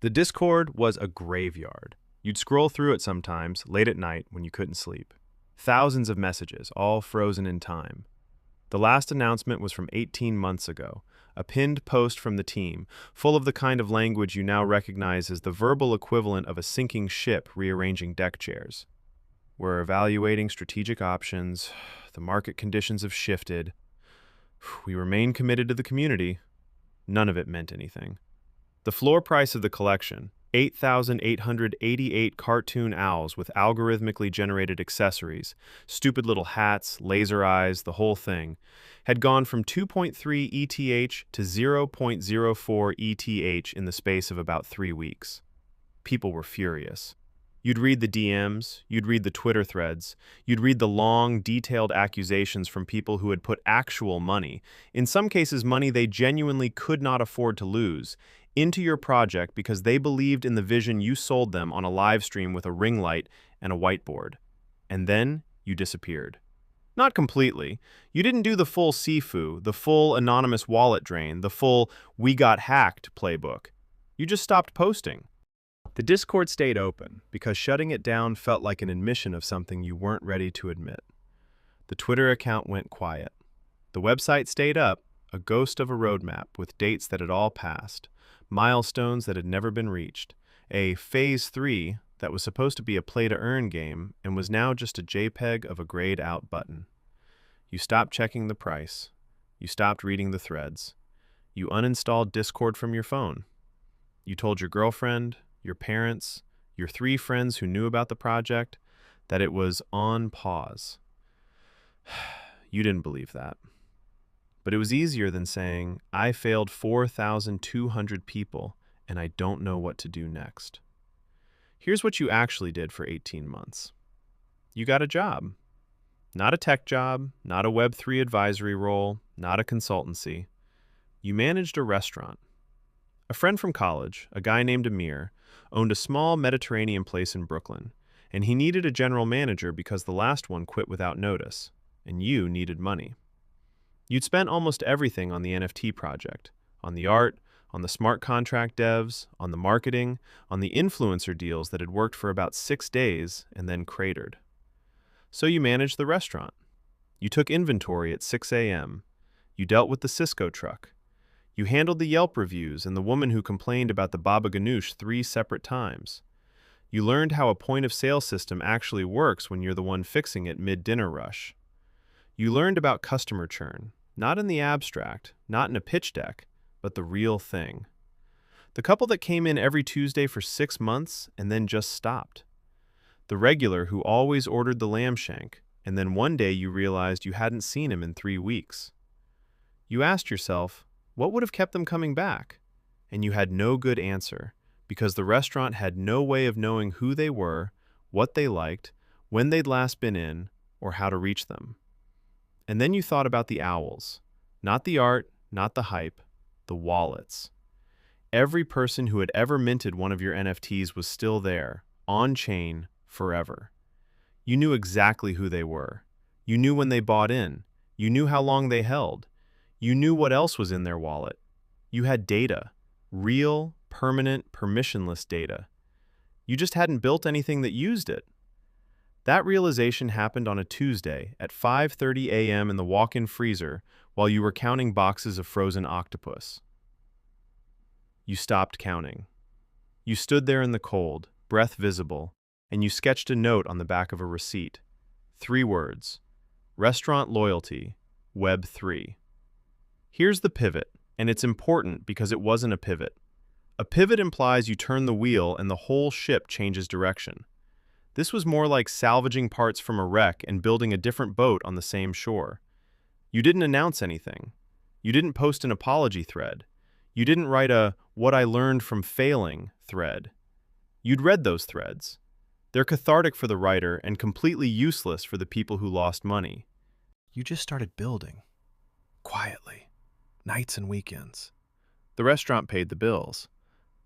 The Discord was a graveyard. You'd scroll through it sometimes, late at night when you couldn't sleep. Thousands of messages, all frozen in time. The last announcement was from 18 months ago, a pinned post from the team, full of the kind of language you now recognize as the verbal equivalent of a sinking ship rearranging deck chairs. We're evaluating strategic options. The market conditions have shifted. We remain committed to the community. None of it meant anything. The floor price of the collection, 8,888 cartoon owls with algorithmically generated accessories, stupid little hats, laser eyes, the whole thing, had gone from 2.3 ETH to 0.04 ETH in the space of about 3 weeks. People were furious. You'd read the DMs, you'd read the Twitter threads, you'd read the long, detailed accusations from people who had put actual money, in some cases money they genuinely could not afford to lose, into your project because they believed in the vision you sold them on a live stream with a ring light and a whiteboard. And then you disappeared. Not completely. You didn't do the full Sifu, the full anonymous wallet drain, the full "we got hacked" playbook. You just stopped posting. The Discord stayed open because shutting it down felt like an admission of something you weren't ready to admit. The Twitter account went quiet. The website stayed up, a ghost of a roadmap with dates that had all passed, milestones that had never been reached, a Phase 3 that was supposed to be a play-to-earn game and was now just a JPEG of a grayed-out button. You stopped checking the price. You stopped reading the threads. You uninstalled Discord from your phone. You told your girlfriend, your parents, your 3 friends who knew about the project, that it was on pause. You didn't believe that. But it was easier than saying, I failed 4,200 people and I don't know what to do next. Here's what you actually did for 18 months. You got a job. Not a tech job, not a Web3 advisory role, not a consultancy. You managed a restaurant. A friend from college, a guy named Amir, owned a small Mediterranean place in Brooklyn, and he needed a general manager because the last one quit without notice, and you needed money. You'd spent almost everything on the NFT project, on the art, on the smart contract devs, on the marketing, on the influencer deals that had worked for about 6 days and then cratered. So you managed the restaurant. You took inventory at 6 a.m. You dealt with the Sysco truck. You handled the Yelp reviews and the woman who complained about the baba ganoush 3 separate times. You learned how a point-of-sale system actually works when you're the one fixing it mid-dinner rush. You learned about customer churn, not in the abstract, not in a pitch deck, but the real thing. The couple that came in every Tuesday for 6 months and then just stopped. The regular who always ordered the lamb shank, and then one day you realized you hadn't seen him in 3 weeks. You asked yourself, what would have kept them coming back? And you had no good answer, because the restaurant had no way of knowing who they were, what they liked, when they'd last been in, or how to reach them. And then you thought about the owls. Not the art, not the hype, the wallets. Every person who had ever minted one of your NFTs was still there, on-chain, forever. You knew exactly who they were. You knew when they bought in. You knew how long they held. You knew what else was in their wallet. You had data. Real, permanent, permissionless data. You just hadn't built anything that used it. That realization happened on a Tuesday at 5:30 a.m. in the walk-in freezer while you were counting boxes of frozen octopus. You stopped counting. You stood there in the cold, breath visible, and you sketched a note on the back of a receipt. 3 words. Restaurant loyalty, Web 3. Here's the pivot, and it's important because it wasn't a pivot. A pivot implies you turn the wheel and the whole ship changes direction. This was more like salvaging parts from a wreck and building a different boat on the same shore. You didn't announce anything. You didn't post an apology thread. You didn't write a "what I learned from failing" thread. You'd read those threads. They're cathartic for the writer and completely useless for the people who lost money. You just started building. Quietly. Nights and weekends. The restaurant paid the bills.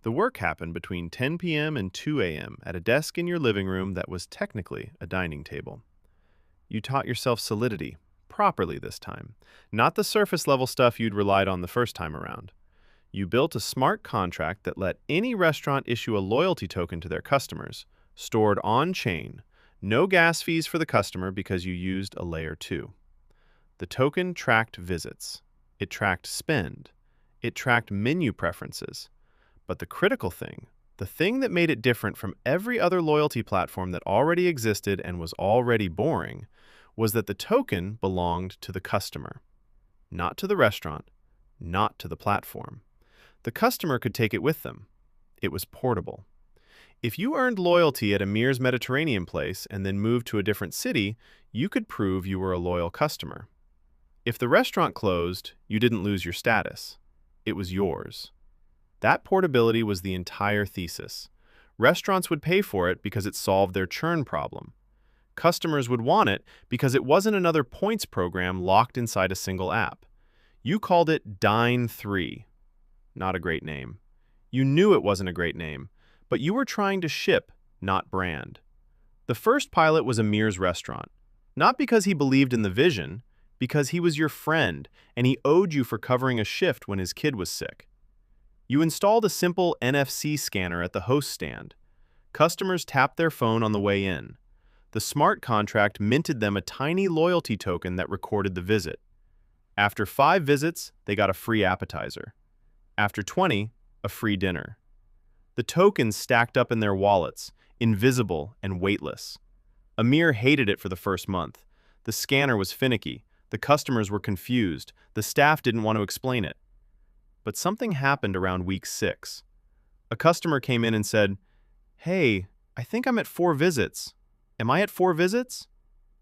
The work happened between 10 p.m. and 2 a.m. at a desk in your living room that was technically a dining table. You taught yourself solidity, properly this time, not the surface-level stuff you'd relied on the first time around. You built a smart contract that let any restaurant issue a loyalty token to their customers, stored on-chain, no gas fees for the customer because you used a layer 2. The token tracked visits. It tracked spend. It tracked menu preferences. But the critical thing, the thing that made it different from every other loyalty platform that already existed and was already boring, was that the token belonged to the customer, not to the restaurant, not to the platform. The customer could take it with them. It was portable. If you earned loyalty at Amir's Mediterranean place and then moved to a different city, you could prove you were a loyal customer. If the restaurant closed, you didn't lose your status. It was yours. That portability was the entire thesis. Restaurants would pay for it because it solved their churn problem. Customers would want it because it wasn't another points program locked inside a single app. You called it Dine3. Not a great name. You knew it wasn't a great name, but you were trying to ship, not brand. The first pilot was Amir's restaurant. Not because he believed in the vision, because he was your friend and he owed you for covering a shift when his kid was sick. You installed a simple NFC scanner at the host stand. Customers tapped their phone on the way in. The smart contract minted them a tiny loyalty token that recorded the visit. After 5 visits, they got a free appetizer. After 20, a free dinner. The tokens stacked up in their wallets, invisible and weightless. Amir hated it for the first month. The scanner was finicky. The customers were confused. The staff didn't want to explain it. But something happened around week 6. A customer came in and said, "Hey, I think I'm at 4 visits. Am I at 4 visits?"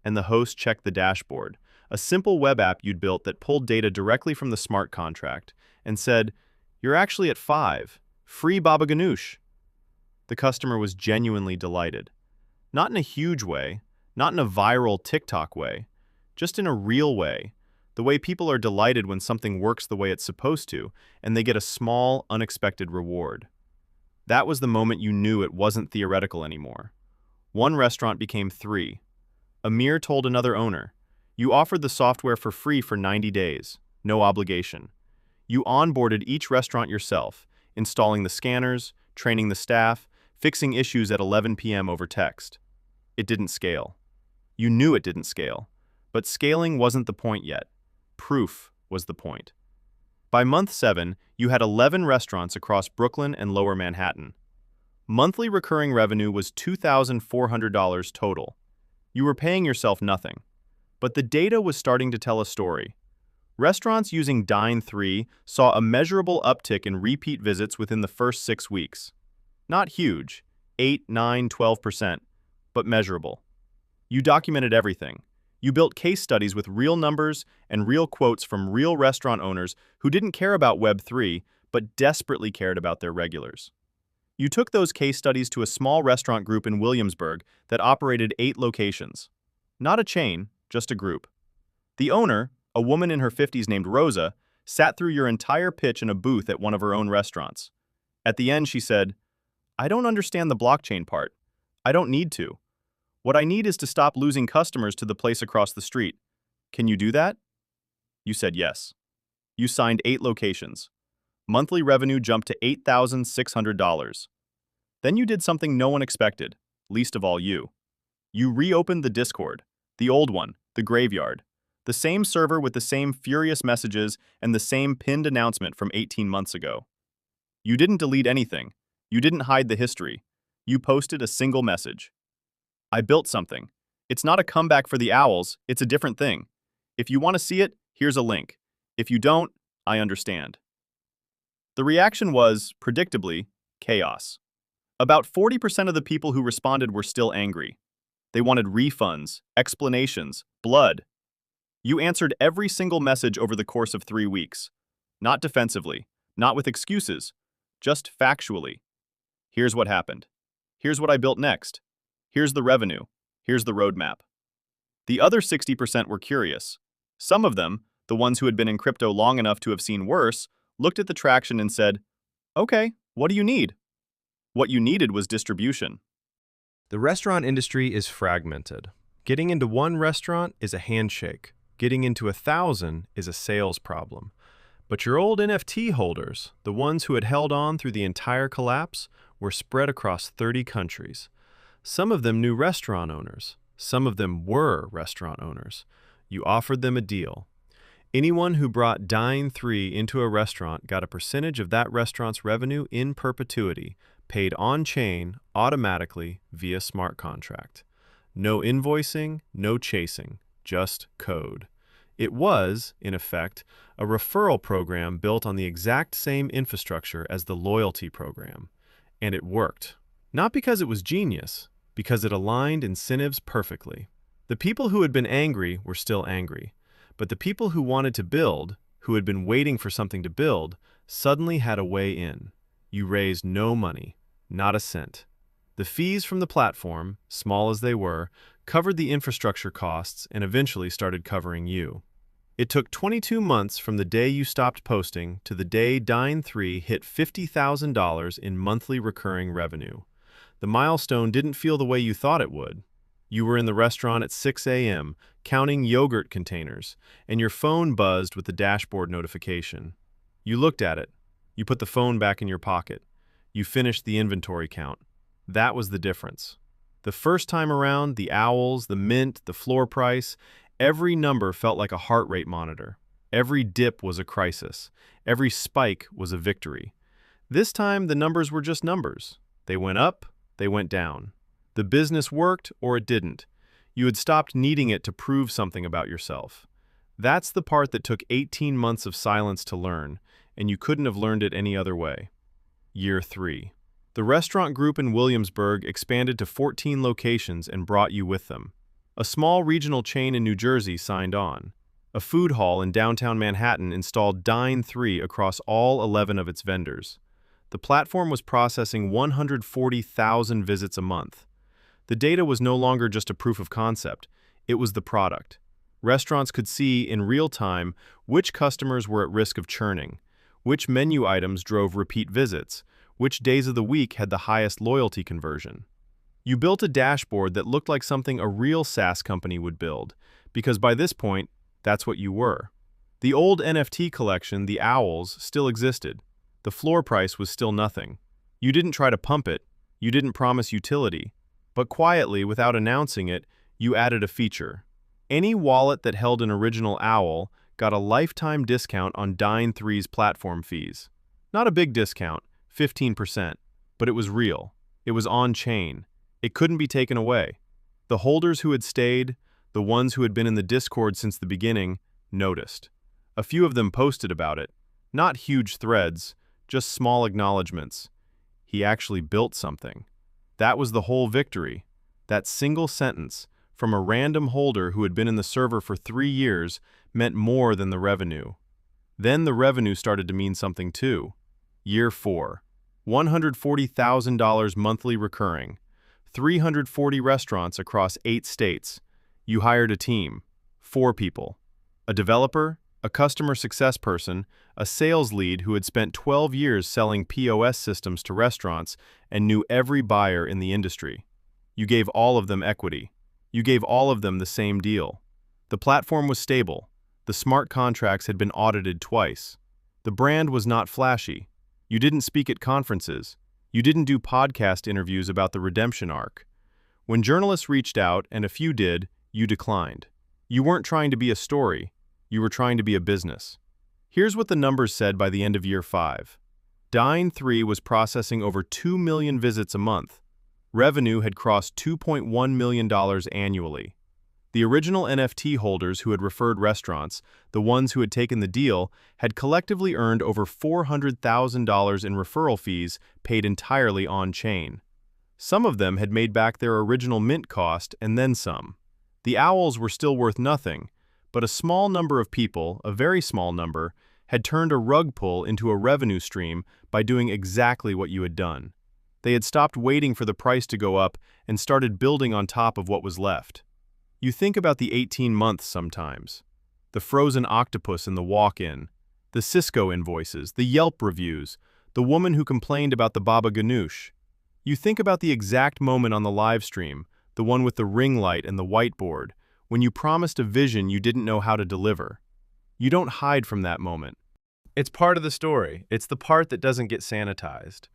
And the host checked the dashboard, a simple web app you'd built that pulled data directly from the smart contract, and said, "You're actually at 5. Free baba ganoush." The customer was genuinely delighted. Not in a huge way, not in a viral TikTok way, just in a real way, the way people are delighted when something works the way it's supposed to, and they get a small, unexpected reward. That was the moment you knew it wasn't theoretical anymore. 1 restaurant became 3. Amir told another owner, "You offered the software for free for 90 days, no obligation. You onboarded each restaurant yourself, installing the scanners, training the staff, fixing issues at 11 p.m. over text." It didn't scale. You knew it didn't scale. But scaling wasn't the point yet. Proof was the point. By month 7, you had 11 restaurants across Brooklyn and Lower Manhattan. Monthly recurring revenue was $2,400 total. You were paying yourself nothing. But the data was starting to tell a story. Restaurants using Dine3 saw a measurable uptick in repeat visits within the first 6 weeks. Not huge, 8, 9, 12%, but measurable. You documented everything. You built case studies with real numbers and real quotes from real restaurant owners who didn't care about Web3, but desperately cared about their regulars. You took those case studies to a small restaurant group in Williamsburg that operated 8 locations. Not a chain, just a group. The owner, a woman in her 50s named Rosa, sat through your entire pitch in a booth at one of her own restaurants. At the end, she said, "I don't understand the blockchain part. I don't need to. What I need is to stop losing customers to the place across the street. Can you do that?" You said yes. You signed 8 locations. Monthly revenue jumped to $8,600. Then you did something no one expected, least of all you. You reopened the Discord, the old one, the graveyard, the same server with the same furious messages and the same pinned announcement from 18 months ago. You didn't delete anything. You didn't hide the history. You posted a single message. "I built something. It's not a comeback for the owls, it's a different thing. If you want to see it, here's a link. If you don't, I understand." The reaction was, predictably, chaos. About 40% of the people who responded were still angry. They wanted refunds, explanations, blood. You answered every single message over the course of 3 weeks. Not defensively, not with excuses, just factually. Here's what happened. Here's what I built next. Here's the revenue. Here's the roadmap. The other 60% were curious. Some of them, the ones who had been in crypto long enough to have seen worse, looked at the traction and said, "Okay, what do you need?" What you needed was distribution. The restaurant industry is fragmented. Getting into 1 restaurant is a handshake. Getting into 1,000 is a sales problem. But your old NFT holders, the ones who had held on through the entire collapse, were spread across 30 countries. Some of them knew restaurant owners. Some of them were restaurant owners. You offered them a deal. Anyone who brought Dine3 into a restaurant got a percentage of that restaurant's revenue in perpetuity, paid on-chain, automatically, via smart contract. No invoicing, no chasing, just code. It was, in effect, a referral program built on the exact same infrastructure as the loyalty program. And it worked. Not because it was genius, because it aligned incentives perfectly. The people who had been angry were still angry, but the people who wanted to build, who had been waiting for something to build, suddenly had a way in. You raised no money, not a cent. The fees from the platform, small as they were, covered the infrastructure costs and eventually started covering you. It took 22 months from the day you stopped posting to the day Dine3 hit $50,000 in monthly recurring revenue. The milestone didn't feel the way you thought it would. You were in the restaurant at 6 a.m., counting yogurt containers, and your phone buzzed with the dashboard notification. You looked at it. You put the phone back in your pocket. You finished the inventory count. That was the difference. The first time around, the owls, the mint, the floor price, every number felt like a heart rate monitor. Every dip was a crisis. Every spike was a victory. This time, the numbers were just numbers. They went up, they went down. The business worked or it didn't. You had stopped needing it to prove something about yourself. That's the part that took 18 months of silence to learn, and you couldn't have learned it any other way. Year 3. The restaurant group in Williamsburg expanded to 14 locations and brought you with them. A small regional chain in New Jersey signed on. A food hall in downtown Manhattan installed Dine3 across all 11 of its vendors. The platform was processing 140,000 visits a month. The data was no longer just a proof of concept, it was the product. Restaurants could see in real time which customers were at risk of churning, which menu items drove repeat visits, which days of the week had the highest loyalty conversion. You built a dashboard that looked like something a real SaaS company would build, because by this point, that's what you were. The old NFT collection, the owls, still existed. The floor price was still nothing. You didn't try to pump it, you didn't promise utility, but quietly, without announcing it, you added a feature. Any wallet that held an original owl got a lifetime discount on Dine3's platform fees. Not a big discount, 15%, but it was real. It was on-chain. It couldn't be taken away. The holders who had stayed, the ones who had been in the Discord since the beginning, noticed. A few of them posted about it. Not huge threads, just small acknowledgments. He actually built something. That was the whole victory. That single sentence, from a random holder who had been in the server for 3 years, meant more than the revenue. Then the revenue started to mean something too. Year 4. $140,000 monthly recurring. 340 restaurants across 8 states. You hired a team. 4 people. A developer, a customer success person, a sales lead who had spent 12 years selling POS systems to restaurants and knew every buyer in the industry. You gave all of them equity. You gave all of them the same deal. The platform was stable. The smart contracts had been audited twice. The brand was not flashy. You didn't speak at conferences. You didn't do podcast interviews about the redemption arc. When journalists reached out, and a few did, you declined. You weren't trying to be a story. You were trying to be a business. Here's what the numbers said by the end of year 5. Dine3 was processing over 2 million visits a month. Revenue had crossed $2.1 million annually. The original NFT holders who had referred restaurants, the ones who had taken the deal, had collectively earned over $400,000 in referral fees paid entirely on-chain. Some of them had made back their original mint cost and then some. The owls were still worth nothing, but a small number of people, a very small number, had turned a rug pull into a revenue stream by doing exactly what you had done. They had stopped waiting for the price to go up and started building on top of what was left. You think about the 18 months sometimes. The frozen octopus in the walk-in, the Sysco invoices, the Yelp reviews, the woman who complained about the baba ganoush. You think about the exact moment on the live stream, the one with the ring light and the whiteboard, when you promised a vision you didn't know how to deliver. You don't hide from that moment. It's part of the story. It's the part that doesn't get sanitized.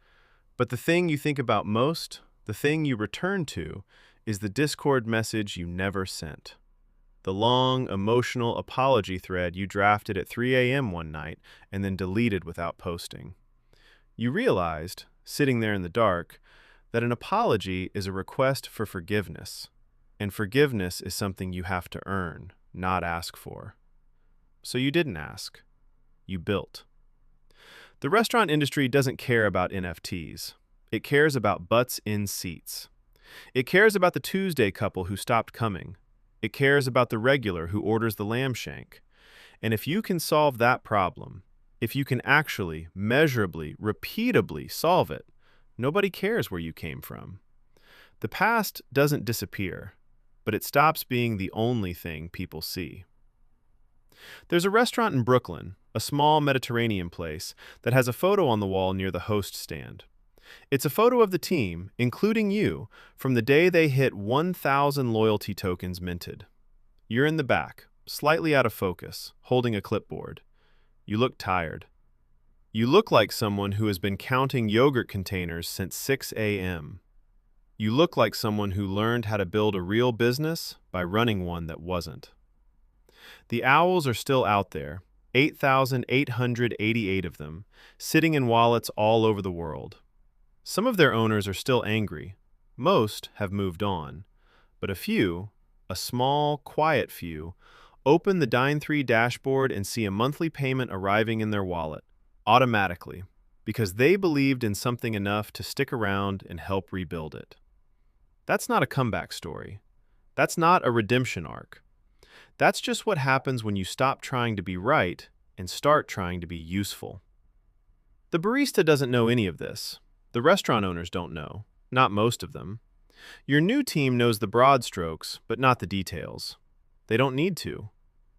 But the thing you think about most, the thing you return to, is the Discord message you never sent. The long, emotional apology thread you drafted at 3 a.m. one night and then deleted without posting. You realized, sitting there in the dark, that an apology is a request for forgiveness, and forgiveness is something you have to earn, not ask for. So you didn't ask. You built. The restaurant industry doesn't care about NFTs. It cares about butts in seats. It cares about the Tuesday couple who stopped coming. It cares about the regular who orders the lamb shank. And if you can solve that problem, if you can actually, measurably, repeatably solve it, nobody cares where you came from. The past doesn't disappear, but it stops being the only thing people see. There's a restaurant in Brooklyn, a small Mediterranean place, that has a photo on the wall near the host stand. It's a photo of the team, including you, from the day they hit 1,000 loyalty tokens minted. You're in the back, slightly out of focus, holding a clipboard. You look tired. You look like someone who has been counting yogurt containers since 6 a.m. You look like someone who learned how to build a real business by running one that wasn't. The owls are still out there, 8,888 of them, sitting in wallets all over the world. Some of their owners are still angry. Most have moved on. But a few, a small, quiet few, open the Dine3 dashboard and see a monthly payment arriving in their wallet, automatically, because they believed in something enough to stick around and help rebuild it. That's not a comeback story. That's not a redemption arc. That's just what happens when you stop trying to be right and start trying to be useful. The barista doesn't know any of this. The restaurant owners don't know, not most of them. Your new team knows the broad strokes, but not the details. They don't need to.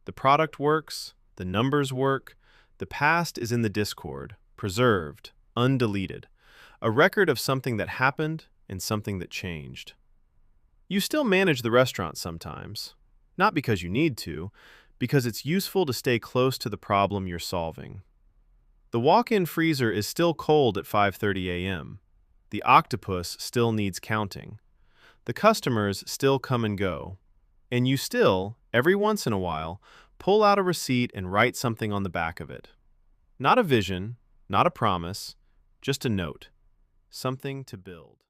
The product works, the numbers work, the past is in the Discord, preserved, undeleted, a record of something that happened and something that changed. You still manage the restaurant sometimes, not because you need to, because it's useful to stay close to the problem you're solving. The walk-in freezer is still cold at 5:30 a.m. The octopus still needs counting. The customers still come and go. And you still, every once in a while, pull out a receipt and write something on the back of it. Not a vision, not a promise, just a note. Something to build.